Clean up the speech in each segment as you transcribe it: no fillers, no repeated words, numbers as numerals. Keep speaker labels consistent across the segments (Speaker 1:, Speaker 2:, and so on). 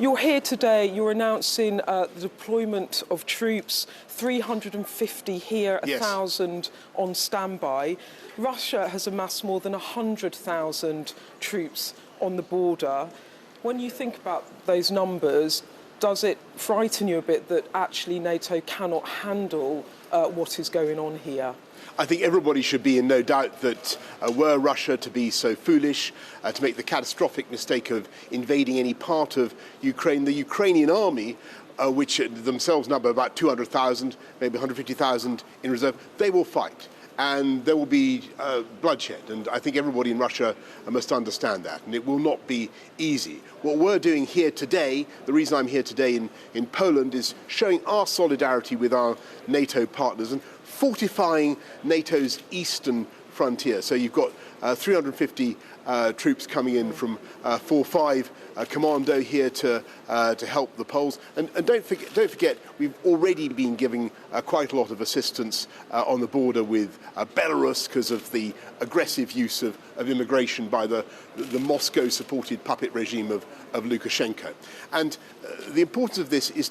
Speaker 1: You're here today, you're announcing the deployment of troops, 350 here,
Speaker 2: Yes.
Speaker 1: 1,000 on standby. Russia has amassed more than 100,000 troops on the border. When you think about those numbers, does it frighten you a bit that actually NATO cannot handle what is going on here?
Speaker 2: I think everybody should be in no doubt that were Russia to be so foolish, to make the catastrophic mistake of invading any part of Ukraine, the Ukrainian army, which themselves number about 200,000, maybe 150,000 in reserve, they will fight. And there will be bloodshed. And I think everybody in Russia must understand that. And it will not be easy. What we're doing here today, the reason I'm here today in Poland, is showing our solidarity with our NATO partners and fortifying NATO's eastern frontier. So you've got 350 troops coming in from 4-5 Commando here to help the Poles. And don't forget, we've already been giving quite a lot of assistance on the border with Belarus because of the aggressive use of immigration by the Moscow-supported puppet regime of Lukashenko. And the importance of this is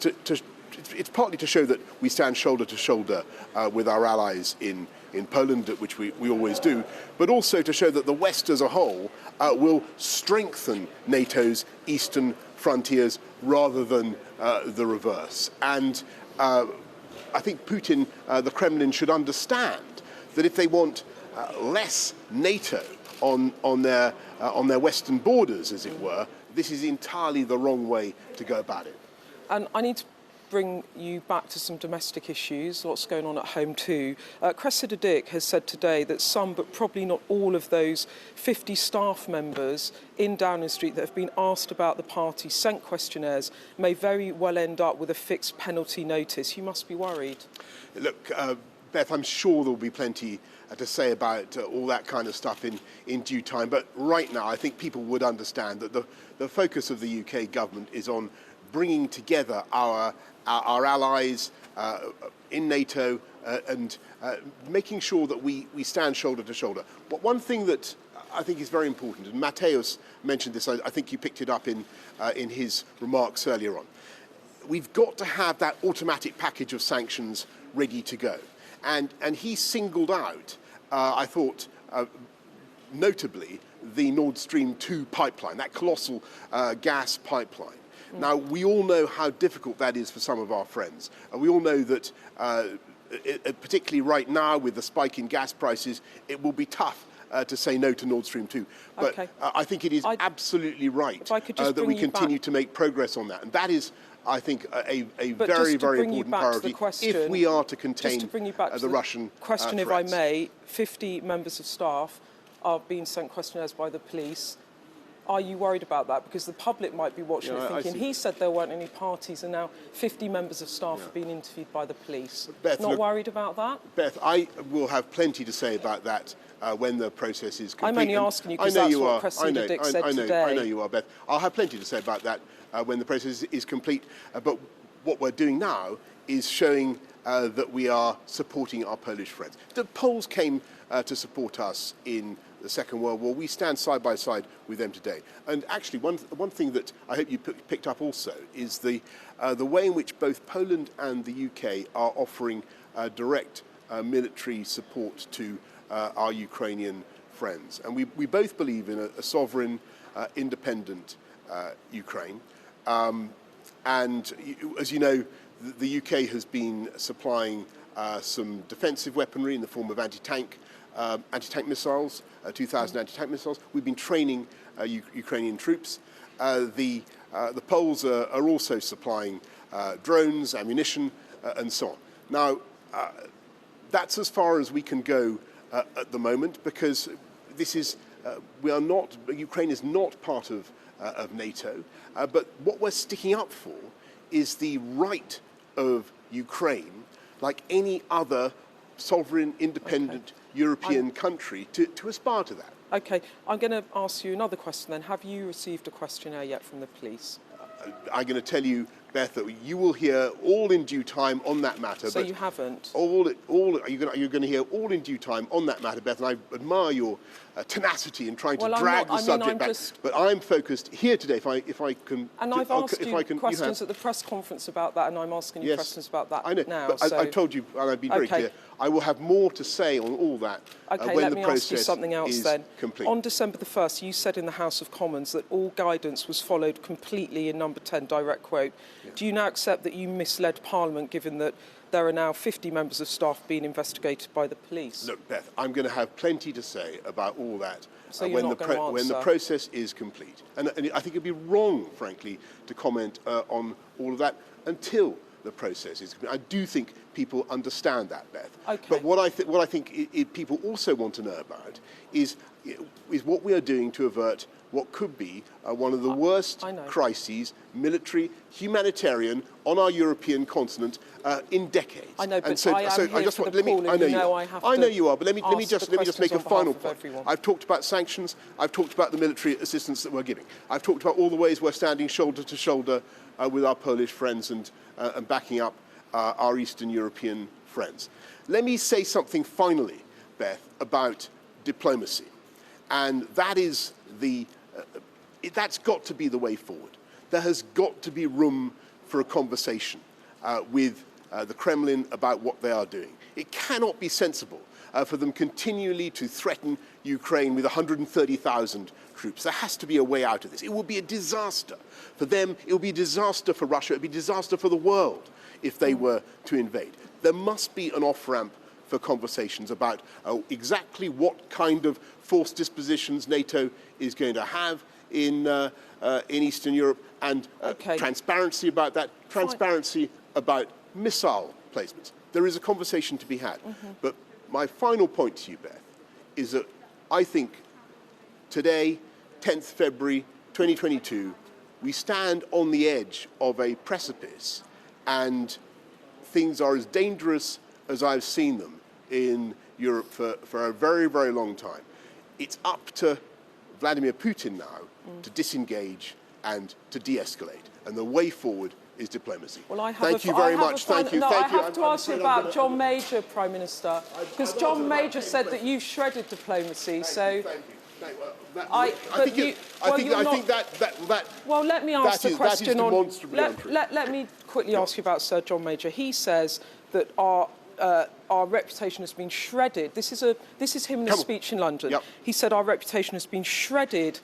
Speaker 2: it's partly to show that we stand shoulder to shoulder with our allies in Poland, which we always do, but also to show that the West as a whole will strengthen NATO's eastern frontiers rather than the reverse. And I think Putin, the Kremlin, should understand that if they want less NATO on their western borders, as it were, this is entirely the wrong way to go about it.
Speaker 1: And I need to bring you back to some domestic issues, lots going on at home too. Cressida Dick has said today that some, but probably not all of those 50 staff members in Downing Street that have been asked about the party, sent questionnaires, may very well end up with a fixed penalty notice. You must be worried.
Speaker 2: Look, Beth, I'm sure there'll be plenty to say about all that kind of stuff in due time. But right now, I think people would understand that the focus of the UK government is on bringing together our allies in NATO and making sure that we stand shoulder to shoulder. But one thing that I think is very important, and Mateusz mentioned this, I think you picked it up in his remarks earlier on, we've got to have that automatic package of sanctions ready to go. And he singled out, I thought, notably, the Nord Stream 2 pipeline, that colossal gas pipeline. Now, we all know how difficult that is for some of our friends. We all know that, particularly right now with the spike in gas prices, it will be tough to say no to Nord Stream 2. But
Speaker 1: okay.
Speaker 2: I think it is absolutely right that we continue to make progress on that. And that is, I think, a very, very important priority if we are to contain the Russian
Speaker 1: question,
Speaker 2: threats.
Speaker 1: if I may. 50 members of staff are being sent questionnaires by the police. Are you worried about that? Because the public might be watching and thinking, he said there weren't any parties and now 50 members of staff have been interviewed by the police.
Speaker 2: Beth,
Speaker 1: not worried about that?
Speaker 2: Beth, I will have plenty to say about that when the process is complete.
Speaker 1: I'm only asking you because that's what Cressida Dick said today.
Speaker 2: I know you are, Beth. I'll have plenty to say about that when the process is complete. But what we're doing now is showing that we are supporting our Polish friends. The Poles came to support us in the Second World War. We stand side by side with them today. And actually, one thing that I hope you picked up also is the way in which both Poland and the UK are offering direct military support to our Ukrainian friends. And we both believe in a sovereign, independent Ukraine. And as you know, the UK has been supplying some defensive weaponry in the form of anti-tank missiles, 2,000 anti-tank missiles. We've been training Ukrainian troops. The Poles are also supplying drones, ammunition, and so on. Now, that's as far as we can go at the moment, because this is Ukraine is not part of NATO. But what we're sticking up for is the right of Ukraine, like any other sovereign, independent European country, to aspire to that.
Speaker 1: Okay, I'm going to ask you another question then. Have you received a questionnaire yet from the police?
Speaker 2: I'm going to tell you Beth, that you will hear all in due time on that matter.
Speaker 1: So you haven't?
Speaker 2: You're going to hear all in due time on that matter, Beth, and I admire your tenacity in trying to drag the subject back. But I'm focused here today, if I can...
Speaker 1: And I've asked you questions at the press conference about that, and I'm asking you questions about that
Speaker 2: I know,
Speaker 1: now.
Speaker 2: But I told you, and I've been very clear, I will have more to say on all that when the process is complete.
Speaker 1: Let me ask you something else then. On December the 1st, you said in the House of Commons that all guidance was followed completely in number 10, direct quote. Yeah. Do you now accept that you misled Parliament, given that there are now 50 members of staff being investigated by the police?
Speaker 2: Look, Beth, I'm going to have plenty to say about all that
Speaker 1: so
Speaker 2: when the process is complete. And I think it'd be wrong, frankly, to comment on all of that until the process is complete. I do think people understand that, Beth.
Speaker 1: Okay.
Speaker 2: But what I think people also want to know about is what we are doing to avert what could be one of the worst crises, military, humanitarian, on our European continent in decades.
Speaker 1: I know, but I am here for the call, and you know I have to.
Speaker 2: I know you are, but let me just make a final point.
Speaker 1: Everyone.
Speaker 2: I've talked about sanctions. I've talked about the military assistance that we're giving. I've talked about all the ways we're standing shoulder to shoulder with our Polish friends and backing up our Eastern European friends. Let me say something finally, Beth, about diplomacy, and that is that's got to be the way forward. There has got to be room for a conversation with the Kremlin about what they are doing. It cannot be sensible for them continually to threaten Ukraine with 130,000 troops. There has to be a way out of this. It will be a disaster for them. It will be a disaster for Russia. It will be a disaster for the world if they were to invade. There must be an off-ramp for conversations about exactly what kind of force dispositions NATO is going to have in Eastern Europe, and transparency about that, transparency about missile placements. There is a conversation to be had. But my final point to you, Beth, is that I think today, 10th February 2022, we stand on the edge of a precipice, and things are as dangerous as I've seen them in Europe for a very, very long time. It's up to Vladimir Putin now to disengage and to de-escalate, and the way forward is diplomacy.
Speaker 1: Well,
Speaker 2: thank you very much. Thank you.
Speaker 1: I have to ask you about John Major, Prime Minister, because John Major said that you shredded diplomacy. So, well, let me ask the question on. Let me quickly ask you about Sir John Major. He says that our reputation has been shredded. This is him in a speech in London.
Speaker 2: Yep.
Speaker 1: He said our reputation has been shredded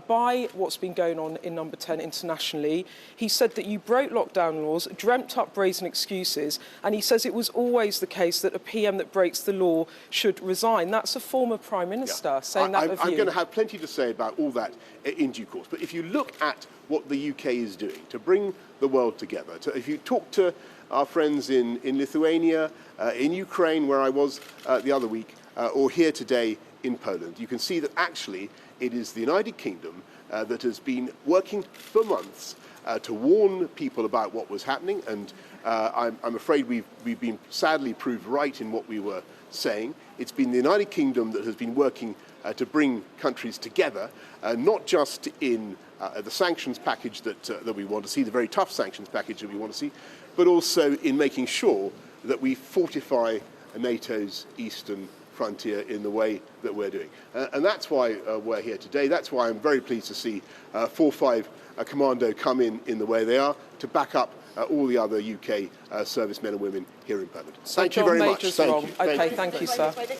Speaker 1: by what's been going on in Number 10 internationally. He said that you broke lockdown laws, dreamt up brazen excuses, and he says it was always the case that a PM that breaks the law should resign. That's a former Prime Minister saying that of you.
Speaker 2: I'm going to have plenty to say about all that in due course. But if you look at what the UK is doing to bring the world together, if you talk to our friends in Lithuania, in Ukraine, where I was the other week, or here today in Poland, you can see that actually it is the United Kingdom that has been working for months to warn people about what was happening, and I'm afraid we've been sadly proved right in what we were saying. It's been the United Kingdom that has been working to bring countries together, not just in the sanctions package that we want to see, the very tough sanctions package that we want to see, but also in making sure that we fortify NATO's eastern frontier in the way that we're doing. And that's why we're here today. That's why I'm very pleased to see 4-5 Commando come in the way they are to back up all the other UK servicemen and women here in Poland.
Speaker 1: So
Speaker 2: Thank you very much.
Speaker 1: Thank you, sir.